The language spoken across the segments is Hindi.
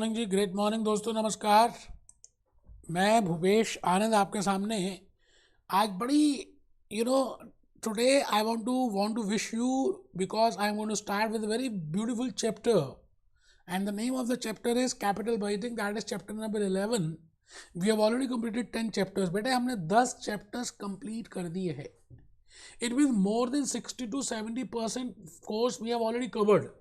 मॉर्निंग जी, ग्रेट मॉर्निंग दोस्तों, नमस्कार। मैं भूपेश आनंद आपके सामने आज बड़ी today I want to wish you because I am going to start with a very beautiful chapter and the name of the chapter is capital budgeting, that is chapter number 11। We have already completed 10 chapters. बेटे हमने 10 चैप्टर्स कंप्लीट कर दिए हैं। It means more than 60 to 70% course we have already covered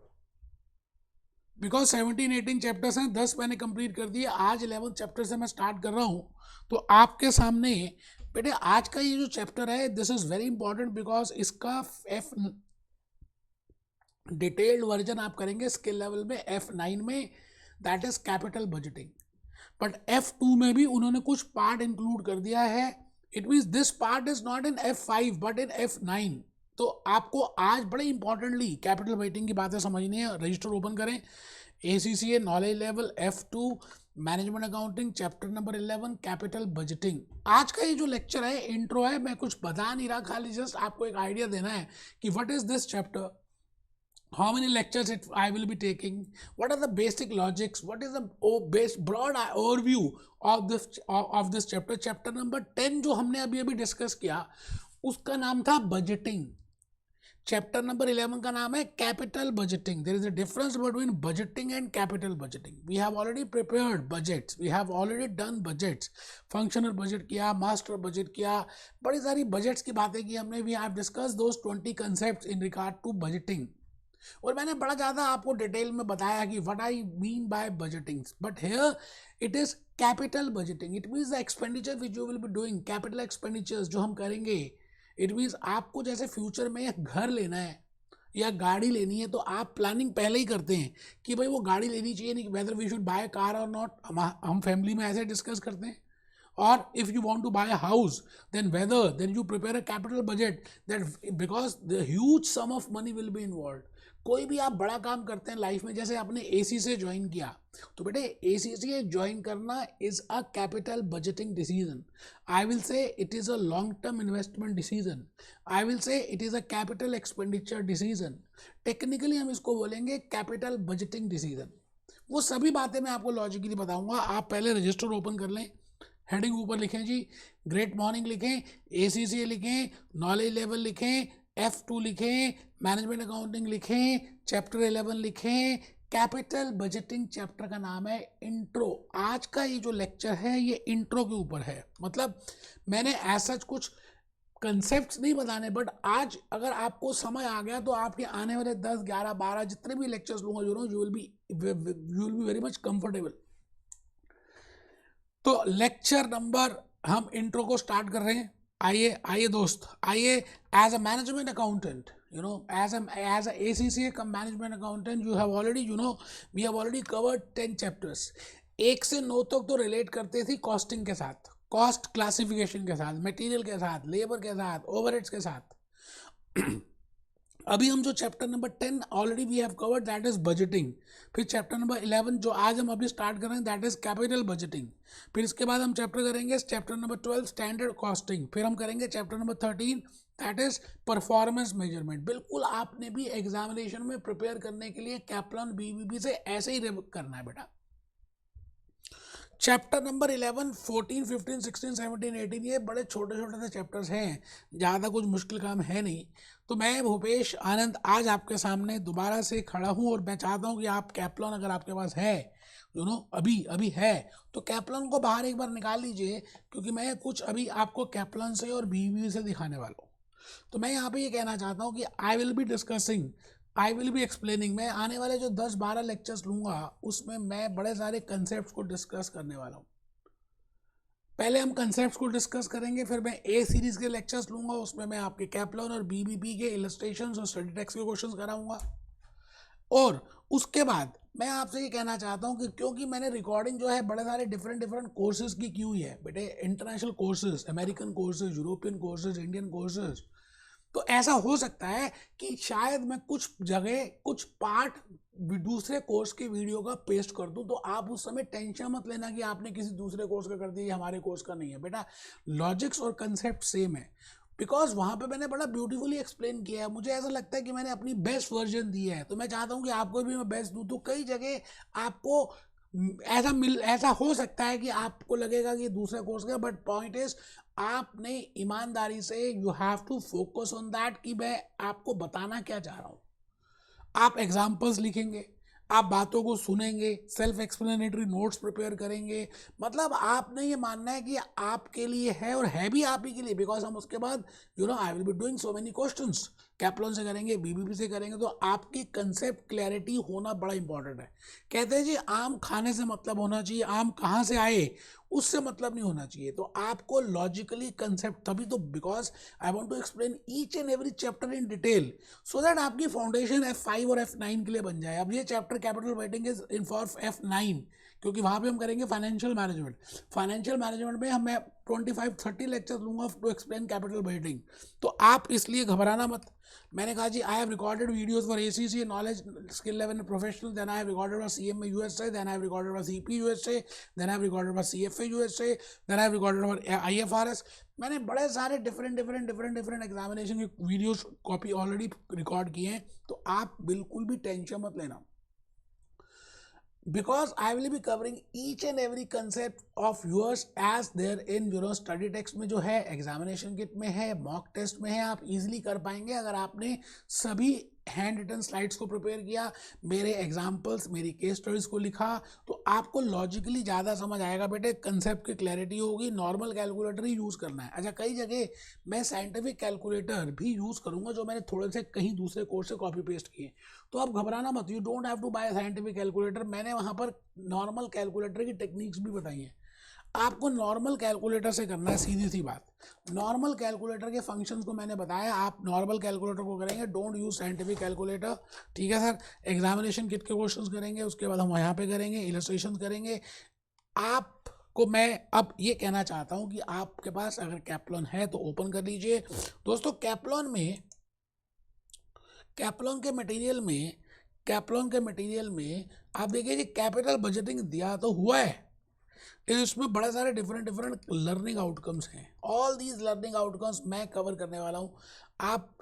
because 17-18 chapters हैं, 10 मैंने कंप्लीट कर दिए। आज 11 चैप्टर से मैं स्टार्ट कर रहा हूँ। तो आपके सामने बेटे आज का ये जो चैप्टर है, this is very important because इसका एफ डिटेल्ड वर्जन आप करेंगे स्किल लेवल में F9 में, that is capital budgeting. But F2 में भी उन्होंने कुछ पार्ट इंक्लूड कर दिया है। It means this part is not in F5 but in F9। तो आपको आज बड़े इंपॉर्टेंटली कैपिटल बजटिंग की बातें समझनी है। रजिस्टर ओपन करें, ACCA knowledge level F2 management accounting chapter number 11 capital budgeting. आज का ये जो लेक्चर है इंट्रो है, मैं कुछ बता नहीं रहा, खाली जस्ट आपको एक आइडिया देना है कि what is this chapter, how many lectures I will be taking, what are the basic logics, what is the broad overview of this chapter। Chapter number 10 जो हमने अभी डिस्कस किया उसका नाम था बजटिंग। चैप्टर नंबर 11 का नाम है capital budgeting. There is a difference between budgeting and capital budgeting. We have already prepared budgets, we have already done budgets, functional budget किया, मास्टर बजट किया, बड़ी सारी बजट्स की बातें की हमने। We have discuss those 20 concepts in regard to budgeting. और मैंने बड़ा ज़्यादा आपको डिटेल में बताया कि what I mean by budgeting. But here it is capital budgeting. It means the expenditure which you will be doing, capital expenditures जो हम करेंगे। इट मीन्स आपको जैसे फ्यूचर में एक घर लेना है या गाड़ी लेनी है तो आप प्लानिंग पहले ही करते हैं कि भाई वो गाड़ी लेनी चाहिए, नहीं whether we should buy car और नॉट। हम फैमिली में ऐसे डिस्कस करते हैं। Or if you want to buy a house, then you prepare a capital budget, that because the huge sum of money will be involved। कोई भी आप बड़ा काम करते हैं लाइफ में, जैसे आपने ACCA ज्वाइन किया तो बेटे ACCA ज्वाइन करना is a capital budgeting decision. I will say it is a long term investment decision. I will say it is a capital expenditure decision. Technically हम इसको बोलेंगे कैपिटल बजटिंग डिसीजन। वो सभी बातें मैं आपको लॉजिकली बताऊंगा। आप पहले रजिस्टर ओपन कर लें, हेडिंग ऊपर लिखें जी, ग्रेट मॉर्निंग लिखें, ACCA लिखें, नॉलेज लेवल लिखें, F2 लिखें, मैनेजमेंट अकाउंटिंग लिखें, चैप्टर 11 लिखें। कैपिटल बजटिंग चैप्टर का नाम है इंट्रो। आज का ये जो लेक्चर है ये इंट्रो के ऊपर है। मतलब मैंने ऐसा कुछ कंसेप्ट्स नहीं बताने, बट आज अगर आपको समय आ गया तो आपके आने वाले 10, 11, 12 जितने भी लेक्चर्स लूँगा you will be very much comfortable. तो लेक्चर नंबर, हम इंट्रो को स्टार्ट कर रहे हैं। आइए दोस्त, आइए। As a management accountant, as a ACCA cum management accountant, we have already covered 10 chapters. 1 से 9 तक तो रिलेट करते थे कॉस्टिंग के साथ, कॉस्ट क्लासिफिकेशन के साथ, मटेरियल के साथ, लेबर के साथ, ओवरहेड्स के साथ। अभी हम जो chapter number 10 already we have covered, that is budgeting. फिर चैप्टर नंबर 11 जो आज हम अभी स्टार्ट कर रहे हैं, दैट इज कैपिटल बजटिंग। फिर इसके बाद हम चैप्टर करेंगे चैप्टर नंबर 12 स्टैंडर्ड कॉस्टिंग। फिर हम करेंगे chapter number 13 that is performance measurement. बिल्कुल आपने भी एग्जामिनेशन में प्रिपेयर करने के लिए कैपलान BBB से ऐसे ही करना है बेटा। चैप्टर नंबर 11, 14, 15, 16, 17, 18 ये बड़े छोटे छोटे से चैप्टर्स हैं, ज़्यादा कुछ मुश्किल काम है नहीं। तो मैं भूपेश आनंद आज आपके सामने दोबारा से खड़ा हूँ और मैं चाहता हूँ कि आप कैपलॉन अगर आपके पास है, अभी है तो कैपलॉन को बाहर एक बार निकाल लीजिए, क्योंकि मैं कुछ अभी आपको कैपलॉन से और BBB से दिखाने वाला हूँ। तो मैं यहाँ पे ये कहना चाहता हूँ कि आई विल बी एक्सप्लेनिंग। मैं आने वाले जो 10-12 लेक्चर्स लूँगा उसमें मैं बड़े सारे कंसेप्ट को डिस्कस करने वाला हूँ। पहले हम कंसेप्ट्स को डिस्कस करेंगे, फिर मैं A सीरीज़ के लेक्चर्स लूँगा, उसमें मैं आपके कैपलॉन और BBB के इलस्ट्रेशंस और स्टडी टेक्स्ट के क्वेश्चंस कराऊंगा। और उसके बाद मैं आपसे ये कहना चाहता हूँ कि क्योंकि मैंने रिकॉर्डिंग जो है बड़े सारे डिफरेंट कोर्सेज की हुई है बेटे, international courses, American courses, European courses, Indian courses, तो ऐसा हो सकता है कि शायद मैं कुछ जगह कुछ पार्ट दूसरे कोर्स के वीडियो का पेस्ट कर दूं। तो आप उस समय टेंशन मत लेना कि आपने किसी दूसरे कोर्स का कर दिया, हमारे कोर्स का नहीं है बेटा। लॉजिक्स और कंसेप्ट सेम है, बिकॉज वहाँ पे मैंने बड़ा ब्यूटीफुली एक्सप्लेन किया है। मुझे ऐसा लगता है कि मैंने अपनी बेस्ट वर्जन दी है, तो मैं चाहता हूँ कि आपको भी मैं बेस्ट दूँ। तो कई जगह आपको ऐसा हो सकता है कि आपको लगेगा कि दूसरे कोर्स का, बट पॉइंट इज आपने ईमानदारी से you have to focus on that कि मैं आपको बताना क्या चाह रहा हूँ। आप एग्जाम्पल्स लिखेंगे, आप बातों को सुनेंगे, सेल्फ एक्सप्लेनेटरी नोट्स प्रिपेयर करेंगे, मतलब आपने ये मानना है कि आपके लिए है और है भी आप ही के लिए, बिकॉज हम उसके बाद I will be doing so many questions, Kaplan से करेंगे, बीबीपी से करेंगे, तो आपकी कंसेप्ट क्लैरिटी होना बड़ा इंपॉर्टेंट है। कहते हैं जी आम खाने से मतलब होना चाहिए, आम कहाँ से आए उससे मतलब नहीं होना चाहिए। तो आपको लॉजिकली कंसेप्ट, तभी तो because I want to explain each and every chapter in detail so that आपकी फाउंडेशन F5 और F9 के लिए बन जाए। अब ये chapter capital budgeting is in for F9, क्योंकि वहाँ पे हम करेंगे फाइनेंशियल मैनेजमेंट। फाइनेंशियल मैनेजमेंट में मैं 25-30 लेक्चर लूँगा टू एक्सप्लेन कैपिटल बजटिंग। तो आप इसलिए घबराना मत। मैंने कहा जी I have recorded videos for ACC knowledge skill level professional, then I have recorded for CMA USA, then I have recorded for CP USA, then I have recorded for CFA USA, then I have recorded for IFRS। मैंने बड़े सारे डिफरेंट एग्जामिनेशन के वीडियोस कॉपी ऑलरेडी रिकॉर्ड किए हैं, तो आप बिल्कुल भी टेंशन मत लेना, because I will be covering each and every concept of yours as there in study text में जो है, एग्जामिनेशन किट में है, मॉक टेस्ट में है, आप इजीली कर पाएंगे अगर आपने सभी हैंड रिटन स्लाइड्स को प्रिपेयर किया, मेरे एग्जाम्पल्स, मेरी केस स्टडीज को लिखा, तो आपको लॉजिकली ज़्यादा समझ आएगा बेटे, कंसेप्ट की क्लैरिटी होगी। नॉर्मल कैलकुलेटर ही यूज़ करना है। अच्छा, कई जगह मैं साइंटिफिक कैलकुलेटर भी यूज़ करूँगा जो मैंने थोड़े से कहीं दूसरे कोर्स से कॉपी पेस्ट किए, तो आप घबराना मत, you don't have to buy scientific calculator. मैंने वहाँ पर नॉर्मल कैलकुलेटर की टेक्निक्स भी बताई हैं। आपको नॉर्मल कैलकुलेटर से करना है, सीधी सी बात। नॉर्मल कैलकुलेटर के फंक्शंस को मैंने बताया, आप नॉर्मल कैलकुलेटर को करेंगे, डोंट यूज साइंटिफिक कैलकुलेटर। ठीक है सर, एग्जामिनेशन किट के क्वेश्चंस करेंगे, उसके बाद हम यहाँ पे करेंगे, इलस्ट्रेशन करेंगे। आपको मैं अब ये कहना चाहता हूँ कि आपके पास अगर कैप्लॉन है तो ओपन कर लीजिए। दोस्तों कैप्लॉन के मटेरियल में आप देखिए जी, कैपिटल बजटिंग दिया तो हुआ है, इसमें बड़े सारे डिफरेंट लर्निंग आउटकम्स हैं। ऑल दीज लर्निंग आउटकम्स मैं कवर करने वाला हूँ। आप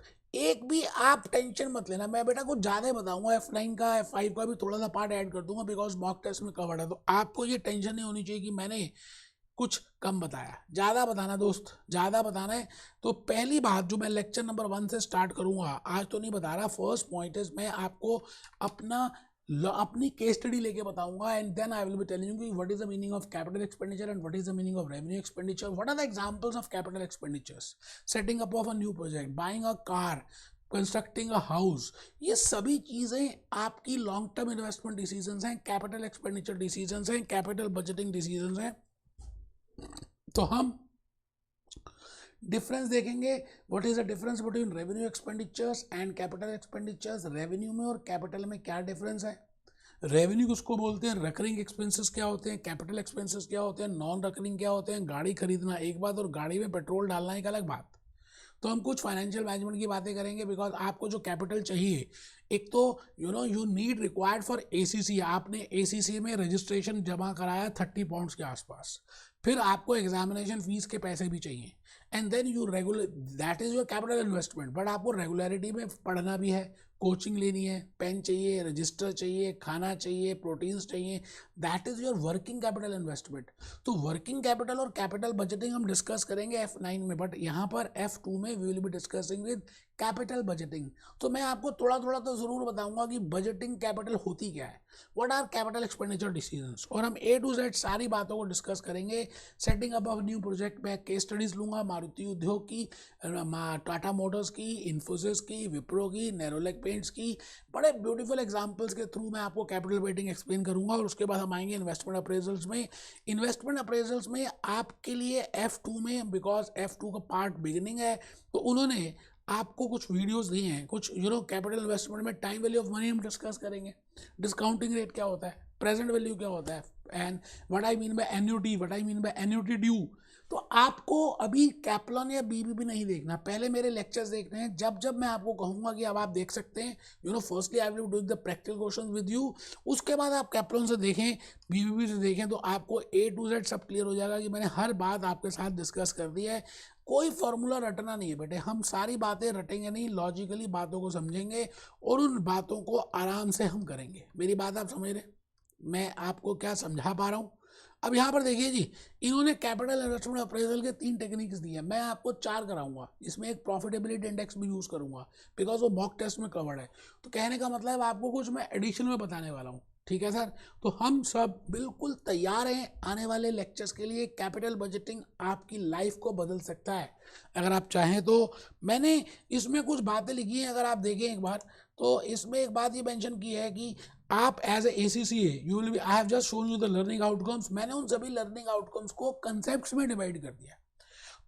टेंशन मत लेना, मैं बेटा कुछ ज़्यादा ही बताऊंगा, F9 का F5 का भी थोड़ा सा पार्ट ऐड कर दूंगा, बिकॉज मॉक टेस्ट में कवर्ड है। तो आपको ये टेंशन नहीं होनी चाहिए कि मैंने कुछ कम बताया। ज़्यादा बताना दोस्त, ज़्यादा बताना है। तो पहली बात जो मैं लेक्चर नंबर 1 से स्टार्ट करूँगा, आज तो नहीं बता रहा, फर्स्ट पॉइंट इज मैं आपको अपनी केस स्टडी लेके बताऊंगा, and then I will be telling you what is the meaning of capital expenditure and what is the meaning of revenue expenditure, what are the examples of capital expenditures, setting up of a new project, buying a car, constructing a house. ये सभी चीज़ें आपकी लॉन्ग टर्म इन्वेस्टमेंट डिसीजंस हैं, कैपिटल एक्सपेंडिचर डिसीजंस हैं, कैपिटल बजटिंग डिसीजंस हैं। तो हम डिफरेंस देखेंगे, what is the difference between revenue expenditures and capital expenditures. Revenue में और कैपिटल में क्या डिफरेंस है, रेवेन्यू किसको बोलते हैं, रिकरिंग एक्सपेंसेस क्या होते हैं, कैपिटल एक्सपेंसेस क्या होते हैं, नॉन रिकरिंग क्या होते हैं, गाड़ी खरीदना एक बात और गाड़ी में पेट्रोल डालना एक अलग बात। तो हम कुछ फाइनेंशियल मैनेजमेंट की बातें करेंगे, बिकॉज आपको जो कैपिटल चाहिए, एक तो you need required for ACC, आपने ACC में रजिस्ट्रेशन जमा कराया 30 पाउंड्स के आसपास, फिर आपको एग्जामिनेशन फीस के पैसे भी चाहिए, and then you regular, that is your capital investment. But आपको रेगुलरिटी में पढ़ना भी है, कोचिंग लेनी है, पेन चाहिए, रजिस्टर चाहिए, खाना चाहिए, प्रोटीन्स चाहिए, that is your working capital investment. तो वर्किंग कैपिटल और कैपिटल बजटिंग हम डिस्कस करेंगे F9 में, बट यहाँ पर F2 में we will be discussing with capital budgeting. तो मैं आपको थोड़ा थोड़ा तो जरूर बताऊंगा कि बजटिंग कैपिटल होती क्या है, what are capital expenditure decisions, और हम A to Z सारी बातों को डिस्कस करेंगे। Setting up of new project में केस स्टडीज लूंगा, मारुति उद्योग की, टाटा मोटर्स की, इन्फोसिस की, विप्रो की, नेरोलैक पेंट्स की, बड़े ब्यूटीफुल एग्जांपल्स के थ्रू मैं आपको कैपिटल बजटिंग एक्सप्लेन करूंगा। और उसके बाद हम आएंगे इन्वेस्टमेंट अप्रेजल्स में। इन्वेस्टमेंट अप्रेजल्स में आपके लिए F2 में, बिकॉज F2 का पार्ट बिगिनिंग है, तो उन्होंने आपको कुछ वीडियोस दिए हैं, कुछ कैपिटल इन्वेस्टमेंट में टाइम वैल्यू ऑफ मनी हम डिस्कस करेंगे, डिस्काउंटिंग रेट क्या होता है, प्रेजेंट वैल्यू क्या होता है, and what I mean bye annuity, what I mean bye annuity due. तो आपको अभी कैप्लॉन या BBB नहीं देखना, पहले मेरे लेक्चर्स देखने हैं। जब जब मैं आपको कहूंगा कि अब आप देख सकते हैं, firstly I will do the practical questions with you, उसके बाद आप कैप्लॉन से देखें, BBB से देखें, तो आपको A to Z सब क्लियर हो जाएगा कि मैंने हर बात आपके साथ डिस्कस कर दी है। कोई फॉर्मूला रटना नहीं है बेटे, हम सारी बातें रटेंगे नहीं, लॉजिकली बातों को समझेंगे और उन बातों को आराम से हम करेंगे। मेरी बात आप समझ रहे हैं? मैं आपको क्या समझा पा रहा हूँ। अब यहाँ पर देखिए जी, इन्होंने कैपिटल इन्वेस्टमेंट अप्रेजल के 3 टेक्निक्स दिए हैं, मैं आपको 4 कराऊंगा, इसमें एक प्रॉफिटेबिलिटी इंडेक्स भी यूज़ करूंगा बिकॉज वो मॉक टेस्ट में कवर्ड है। तो कहने का मतलब आपको कुछ मैं एडिशन में बताने वाला हूँ, ठीक है सर। तो हम सब बिल्कुल तैयार हैं आने वाले लेक्चर्स के लिए। कैपिटल बजटिंग आपकी लाइफ को बदल सकता है अगर आप चाहें तो। मैंने इसमें कुछ बातें लिखी हैं, अगर आप देखें एक बार, तो इसमें एक बात ये मेंशन की है कि आप as A C A you will be, I have just shown you the learning outcomes. मैंने उन सभी लर्निंग आउटकम्स को कंसेप्ट में डिवाइड कर दिया।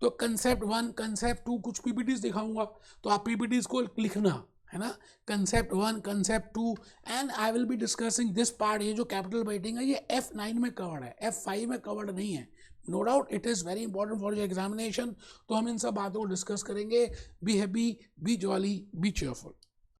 तो कंसेप्ट 1, कंसेप्ट 2, कुछ पीपीटीज दिखाऊंगा, तो आप पीपीटीज को लिखना है ना, concept 1, concept 2, and I will be discussing this part. ये जो कैपिटल बजटिंग है ये F9 में कवर्ड है, F5 में कवर्ड नहीं है। No doubt it is very important for your examination. तो हम इन सब बातों को डिस्कस करेंगे। Be happy, be jolly, be cheerful.